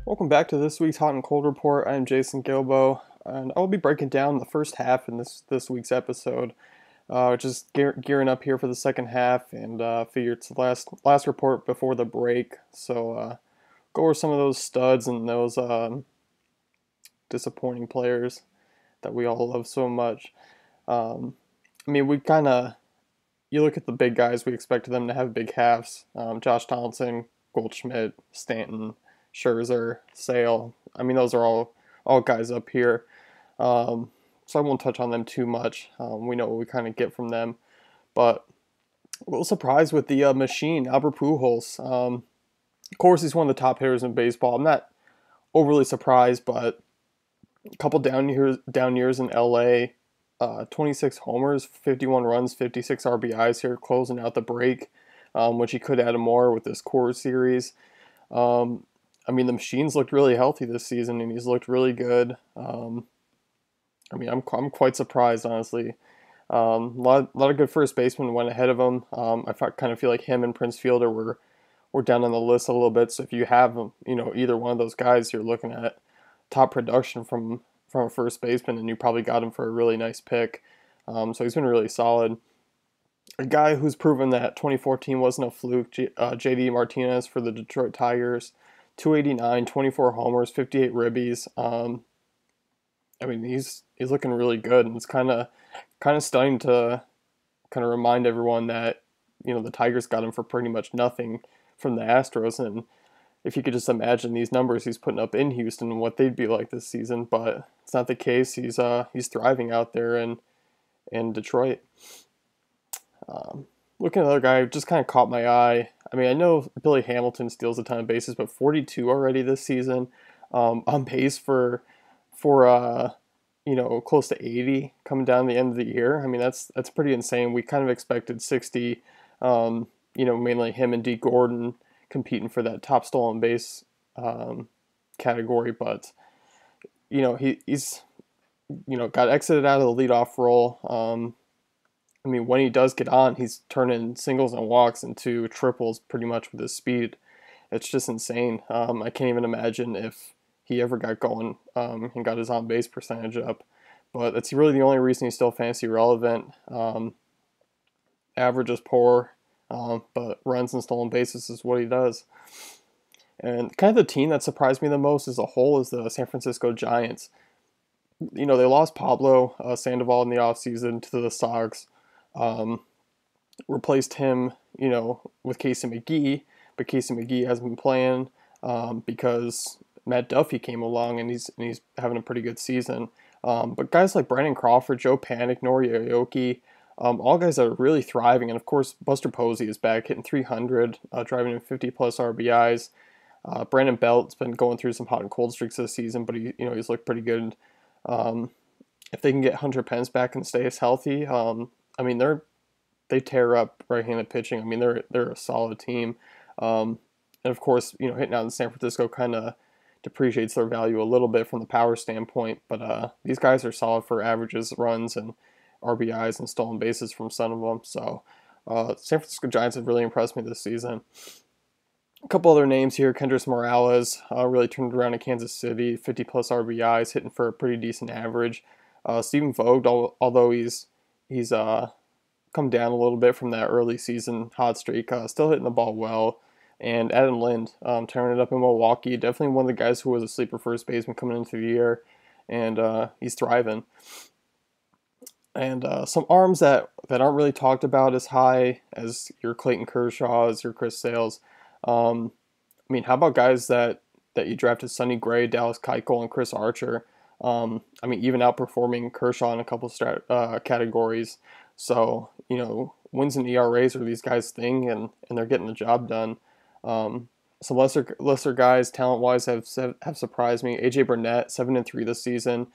Welcome back to this week's Hot and Cold Report. I'm Jason Gilbo, and I'll be breaking down the first half in this week's episode. Just gearing up here for the second half, and figure it's the last report before the break. So go over some of those studs and those disappointing players that we all love so much. We kind of you look at the big guys, we expected them to have big halves. Josh Donaldson, Goldschmidt, Stanton, Scherzer, Sale. Those are all guys up here. So I won't touch on them too much. We know what we kind of get from them. But a little surprised with the machine, Albert Pujols. Of course, he's one of the top hitters in baseball. I'm not overly surprised, but a couple down years in LA. 26 homers, 51 runs, 56 RBIs here, closing out the break, which he could add more with this core series. The machine's looked really healthy this season, and he's looked really good. I'm quite surprised, honestly. Lot of good first basemen went ahead of him. Kind of feel like him and Prince Fielder were down on the list a little bit. So if you have either one of those guys, you're looking at top production from a first baseman, and you probably got him for a really nice pick. So he's been really solid. A guy who's proven that 2014 wasn't a fluke, JD Martinez for the Detroit Tigers, 289, 24 homers, 58 ribbies. He's looking really good, and it's kind of stunning to kind of remind everyone that the Tigers got him for pretty much nothing from the Astros, and if you could just imagine these numbers he's putting up in Houston and what they'd be like this season, but it's not the case. He's thriving out there in Detroit. Looking at another guy who just kind of caught my eye. I know Billy Hamilton steals a ton of bases, but 42 already this season. On pace for close to 80 coming down the end of the year. That's pretty insane. We kind of expected 60. Mainly him and D. Gordon competing for that top stolen base category, but he's got exited out of the leadoff role. When he does get on, he's turning singles and walks into triples pretty much with his speed. It's just insane. I can't even imagine if he ever got going and got his on base percentage up. But that's really the only reason he's still fantasy relevant. Average is poor, but runs and stolen bases is what he does. And kind of the team that surprised me the most as a whole is the San Francisco Giants. They lost Pablo Sandoval in the offseason to the Sox. Replaced him, with Casey McGee, but Casey McGee hasn't been playing because Matt Duffy came along and he's having a pretty good season. But guys like Brandon Crawford, Joe Panic, Nori Aoki, all guys that are really thriving. And of course, Buster Posey is back, hitting 300, driving in 50 plus RBIs. Brandon Belt's been going through some hot and cold streaks this season, but he's looked pretty good. If they can get Hunter Pence back and stay healthy, they tear up right-handed pitching. They're a solid team. And of course, hitting out in San Francisco kind of depreciates their value a little bit from the power standpoint. But these guys are solid for averages, runs, and RBIs and stolen bases from some of them. So San Francisco Giants have really impressed me this season. A couple other names here. Kendrys Morales really turned around in Kansas City, 50 plus RBIs, hitting for a pretty decent average. Stephen Vogt, although he's come down a little bit from that early season hot streak, still hitting the ball well. And Adam Lind, turning it up in Milwaukee, definitely one of the guys who was a sleeper first baseman coming into the year, and he's thriving. And some arms that aren't really talked about as high as your Clayton Kershaw, as your Chris Sales. How about guys that you drafted? Sonny Gray, Dallas Keuchel, and Chris Archer. Even outperforming Kershaw in a couple categories. So wins and ERAs are these guys' thing, and they're getting the job done. Some lesser guys, talent wise, have surprised me. AJ Burnett, 7-3 this season.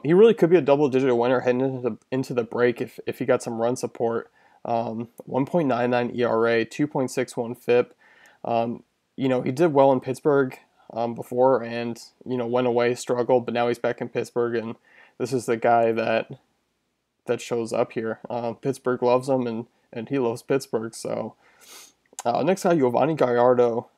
He really could be a double-digit winner heading into the break if he got some run support. 1.99 ERA, 2.61 FIP. He did well in Pittsburgh before, and went away, struggled, but now he's back in Pittsburgh, and this is the guy that shows up here. Pittsburgh loves him, and he loves Pittsburgh. So next guy, Giovanni Gallardo.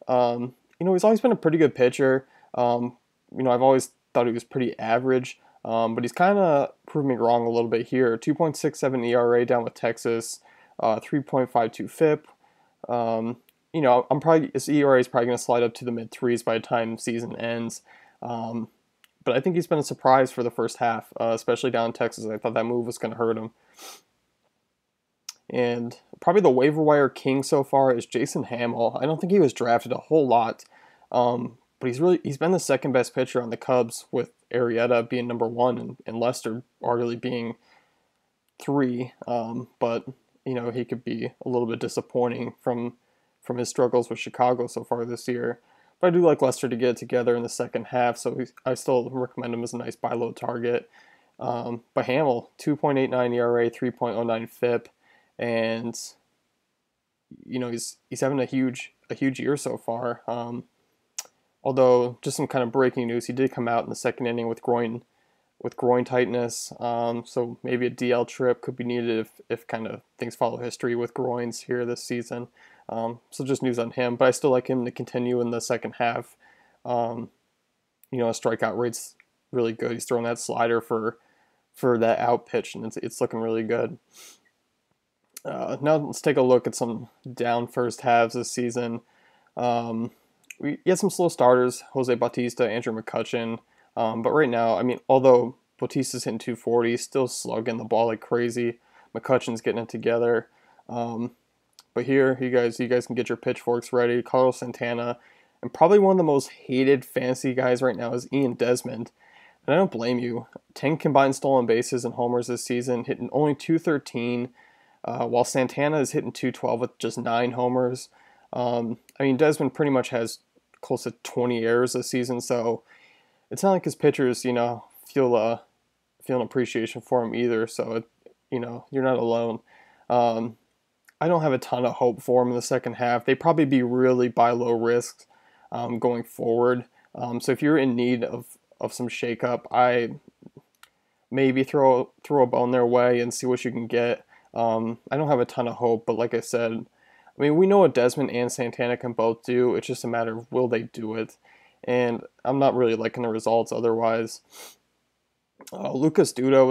He's always been a pretty good pitcher. I've always thought he was pretty average, but he's kind of proved me wrong a little bit here. 2.67 ERA down with Texas, 3.52 FIP. Um, I'm probably his ERA is probably going to slide up to the mid threes by the time season ends. Um, but I think he's been a surprise for the first half, especially down in Texas. I thought that move was going to hurt him. And probably the waiver wire king so far is Jason Hamill. I don't think he was drafted a whole lot, but he's been the second best pitcher on the Cubs, with Arrieta being number one and Lester arguably being three. But he could be a little bit disappointing from his struggles with Chicago so far this year. But I do like Lester to get it together in the second half, so I still recommend him as a nice buy low target. But Hamill, 2.89 ERA, 3.09 FIP, and he's having a huge year so far. Although just some kind of breaking news, he did come out in the second inning with groin tightness. So maybe a DL trip could be needed if kind of things follow history with groins here this season. So just news on him, but I still like him to continue in the second half. His strikeout rate's really good. He's throwing that slider for that out pitch, and it's looking really good. Now let's take a look at some down first halves this season. We had some slow starters, Jose Bautista, Andrew McCutchen, but right now, although Bautista's hitting 240, still slugging the ball like crazy. McCutchen's getting it together. But here, you guys can get your pitchforks ready. Carlos Santana, and probably one of the most hated fantasy guys right now is Ian Desmond. And I don't blame you. 10 combined stolen bases and homers this season, hitting only 213, while Santana is hitting 212 with just 9 homers. Desmond pretty much has close to 20 errors this season, so it's not like his pitchers, feel an appreciation for him either. So, you're not alone. I don't have a ton of hope for him in the second half. They'd probably be really buy low risks going forward. So if you're in need of some shakeup, I maybe throw a bone their way and see what you can get. I don't have a ton of hope, but like I said, we know what Desmond and Santana can both do. It's just a matter of will they do it. And I'm not really liking the results otherwise. Lucas Duda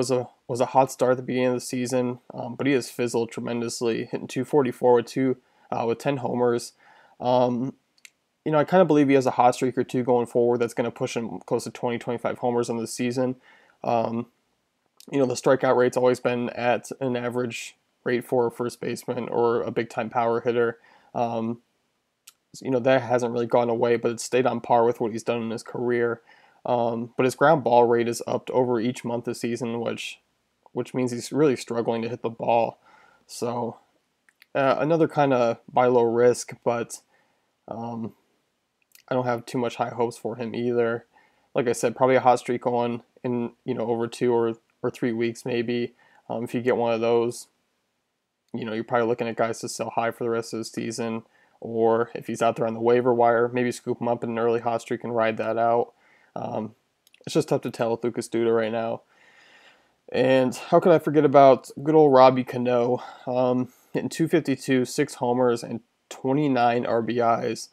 was a hot start at the beginning of the season, but he has fizzled tremendously, hitting 244 with 10 homers. I kind of believe he has a hot streak or two going forward that's going to push him close to 20, 25 homers on the season. The strikeout rate's always been at an average rate for a first baseman or a big-time power hitter. That hasn't really gone away, but it's stayed on par with what he's done in his career. But his ground ball rate is upped over each month this season, which means he's really struggling to hit the ball. So another kind of buy low risk, but I don't have too much high hopes for him either. Like I said, probably a hot streak going in over 2 or 3 weeks maybe. If you get one of those, you're probably looking at guys to sell high for the rest of the season. Or if he's out there on the waiver wire, maybe scoop him up in an early hot streak and ride that out. It's just tough to tell with Lucas Duda right now. And how could I forget about good old Robbie Cano, hitting 252, 6 homers, and 29 RBIs.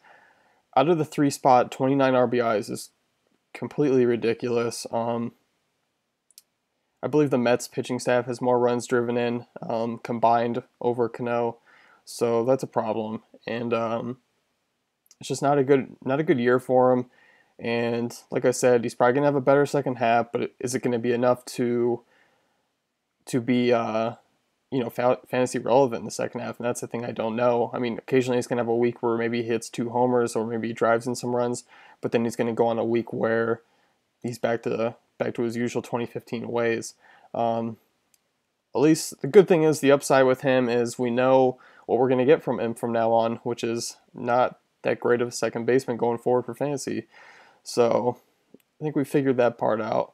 Out of the 3 spot, 29 RBIs is completely ridiculous. I believe the Mets pitching staff has more runs driven in combined over Cano, so that's a problem. And it's just not a good year for him. And like I said, he's probably gonna have a better second half, but is it going to be enough to be fantasy relevant in the second half? And that's the thing I don't know. Occasionally he's gonna have a week where maybe he hits 2 homers or maybe he drives in some runs, but then he's gonna go on a week where he's back to his usual 2015 ways. At least the good thing is the upside with him is we know what we're gonna get from him from now on, which is not that great of a second baseman going forward for fantasy. So I think we figured that part out.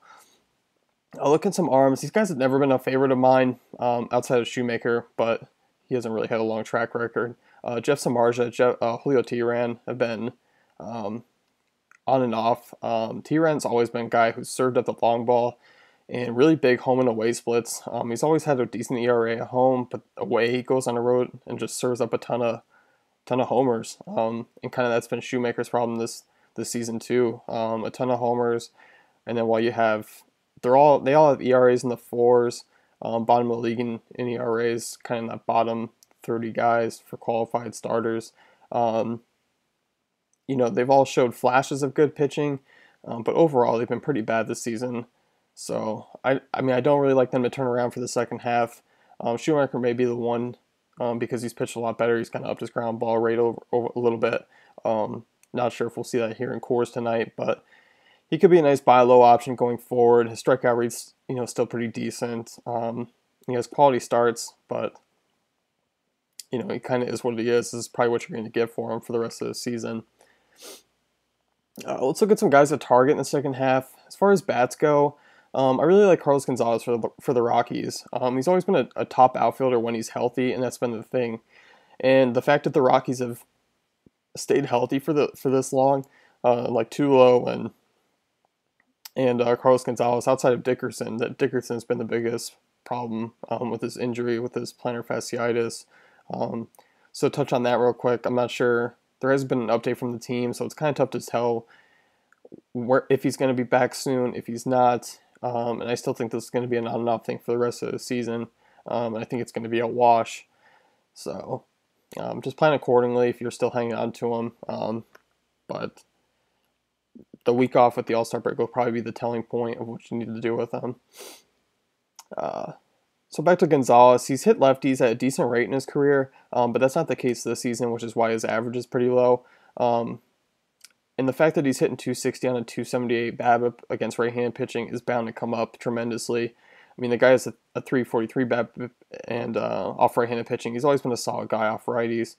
I'll look at some arms. These guys have never been a favorite of mine outside of Shoemaker, but he hasn't really had a long track record. Jeff Samardzija, Julio Teheran have been on and off. Teheran's always been a guy who's served up the long ball and really big home and away splits. He's always had a decent ERA at home, but away he goes on the road and just serves up a ton of homers. And kind of that's been Shoemaker's problem this season too. A ton of homers, and then while you have they all have ERAs in the fours, bottom of the league in ERAs, kind of that bottom 30 guys for qualified starters. Um, they've all showed flashes of good pitching, but overall they've been pretty bad this season. So I mean I don't really like them to turn around for the second half. Schumacher may be the one because he's pitched a lot better. He's kind of upped his ground ball rate over a little bit. Not sure if we'll see that here in Coors tonight, but he could be a nice buy low option going forward. His strikeout rate's still pretty decent. He has quality starts, but he kind of is what he is. This is probably what you're going to get for him for the rest of the season. Let's look at some guys at target in the second half. As far as bats go, I really like Carlos Gonzalez for the Rockies. He's always been a top outfielder when he's healthy, and that's been the thing. And the fact that the Rockies have stayed healthy for this long, like Tulo and Carlos Gonzalez, outside of Dickerson, that Dickerson's been the biggest problem with his injury, with his plantar fasciitis. So touch on that real quick. I'm not sure. There hasn't been an update from the team, so it's kind of tough to tell if he's going to be back soon, if he's not. And I still think this is going to be a not enough thing for the rest of the season. And I think it's going to be a wash. So just plan accordingly if you're still hanging on to him. But the week off with the All-Star break will probably be the telling point of what you need to do with him. So back to Gonzalez, he's hit lefties at a decent rate in his career, but that's not the case this season, which is why his average is pretty low. And the fact that he's hitting 260 on a 278 BABIP against right-handed pitching is bound to come up tremendously. I mean, the guy has a 343 BABIP and off right-handed pitching. He's always been a solid guy off righties.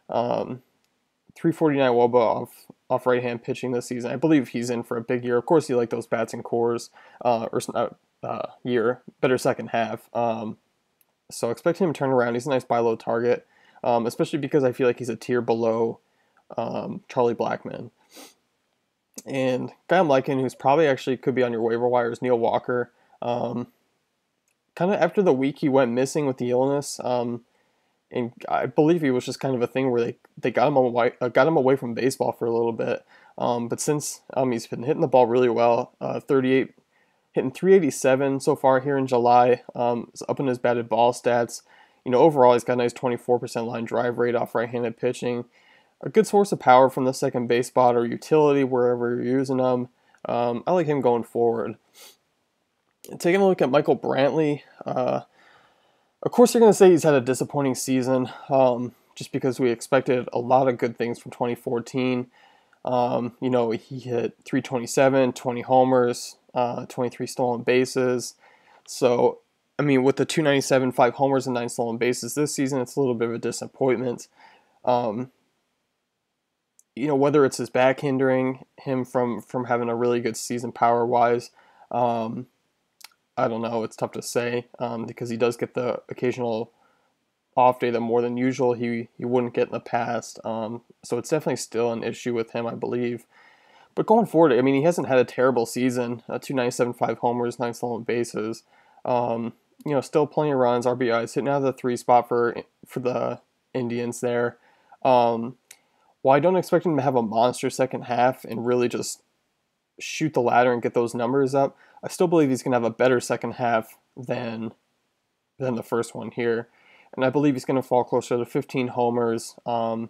349 WOBA off right-hand pitching this season. I believe he's in for a big year. Of course, you like those bats and cores, better second half. So expect him to turn around. He's a nice buy low target, especially because I feel like he's a tier below Charlie Blackmon. And guy I'm liking, who's probably actually could be on your waiver wire, is Neil Walker. Kind of after the week he went missing with the illness, and I believe he was just kind of a thing where they got him away from baseball for a little bit. But since he's been hitting the ball really well, 38, hitting 387 so far here in July. Is up in his batted ball stats. Overall he's got a nice 24% line drive rate off right-handed pitching. A good source of power from the second base spot or utility wherever you're using them. I like him going forward. Taking a look at Michael Brantley. Of course, you're going to say he's had a disappointing season, just because we expected a lot of good things from 2014. He hit 327, 20 homers, 23 stolen bases. So, I mean, with the 297, 5 homers and 9 stolen bases this season, it's a little bit of a disappointment. Whether it's his back hindering him from having a really good season power-wise, I don't know. It's tough to say because he does get the occasional off day that more than usual he wouldn't get in the past. So it's definitely still an issue with him, I believe. But going forward, I mean, he hasn't had a terrible season. 297, 5 homers, 9 stolen bases. Still plenty of runs, RBIs, hitting out of the 3 spot for the Indians there. While I don't expect him to have a monster second half and really just shoot the ladder and get those numbers up, I still believe he's going to have a better second half than the first one here. And I believe he's going to fall closer to 15 homers, and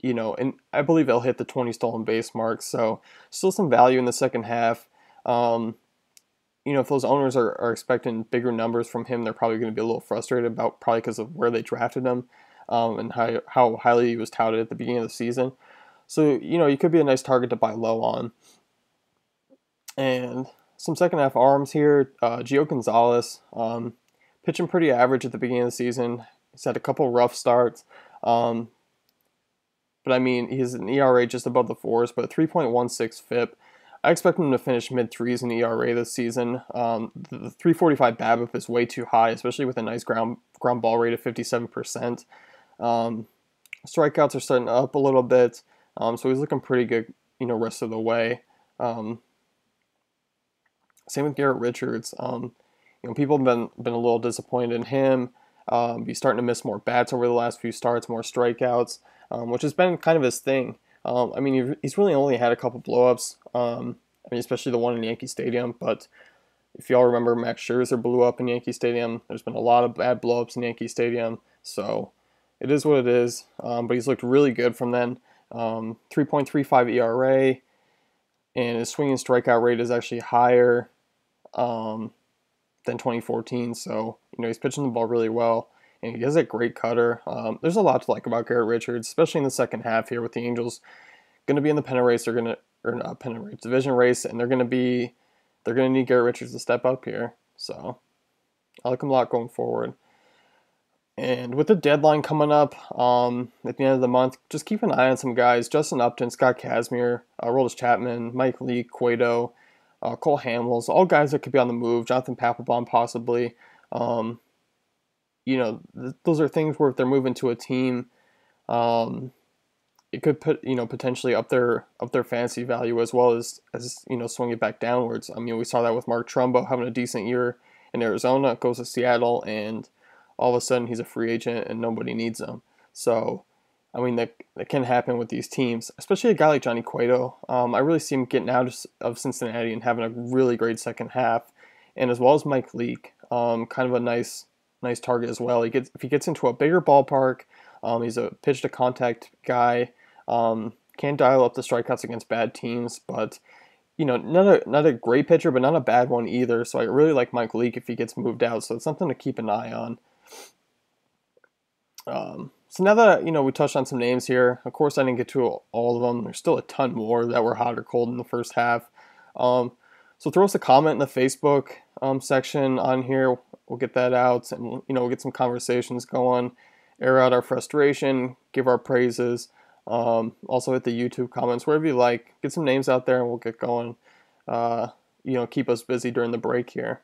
I believe he'll hit the 20 stolen base mark. So still some value in the second half. If those owners are expecting bigger numbers from him, they're probably going to be a little frustrated probably because of where they drafted him and how highly he was touted at the beginning of the season. So, he could be a nice target to buy low on. And some second half arms here. Gio Gonzalez, pitching pretty average at the beginning of the season. He's had a couple rough starts. But I mean, he's an ERA just above the 4s, but a 3.16 FIP. I expect him to finish mid-3s in ERA this season. The 345 BABIP is way too high, especially with a nice ground ball rate of 57%. Strikeouts are starting up a little bit, so he's looking pretty good, rest of the way. Same with Garrett Richards. People have been a little disappointed in him. He's starting to miss more bats over the last few starts, more strikeouts, which has been kind of his thing. I mean, he's really only had a couple blowups. I mean, especially the one in Yankee Stadium. But if y'all remember, Max Scherzer blew up in Yankee Stadium. There's been a lot of bad blowups in Yankee Stadium, so it is what it is. But he's looked really good from then. 3.35 ERA, and his swing and strikeout rate is actually higher um, than 2014. So he's pitching the ball really well, and he has a great cutter. There's a lot to like about Garrett Richards, especially in the second half here with the Angels going to be in the pennant race. They're going to or not pennant race, division race, and they're going to need Garrett Richards to step up here. So I like him a lot going forward. And with the deadline coming up at the end of the month, just keep an eye on some guys: Justin Upton, Scott Kazmir, Aroldis Chapman, Mike Lee, Cueto, Cole Hamels, all guys that could be on the move. Jonathan Papelbon possibly. Um, those are things where if they're moving to a team, um, it could put potentially up their fantasy value as well as swing it back downwards. I mean, we saw that with Mark Trumbo having a decent year in Arizona, goes to Seattle, and all of a sudden he's a free agent and nobody needs him. So, I mean, that can happen with these teams, especially a guy like Johnny Cueto. I really see him getting out of Cincinnati and having a really great second half, and as well as Mike Leake, kind of a nice target as well. If he gets into a bigger ballpark, he's a pitch to contact guy. Can dial up the strikeouts against bad teams, but not a great pitcher, but not a bad one either. So I really like Mike Leake if he gets moved out. So it's something to keep an eye on. So now that we touched on some names here, of course I didn't get to all of them. There's still a ton more that were hot or cold in the first half. So throw us a comment in the Facebook section on here. We'll get that out, and we'll get some conversations going, air out our frustration, give our praises. Also hit the YouTube comments, wherever you like. Get some names out there, and we'll get going. Keep us busy during the break here.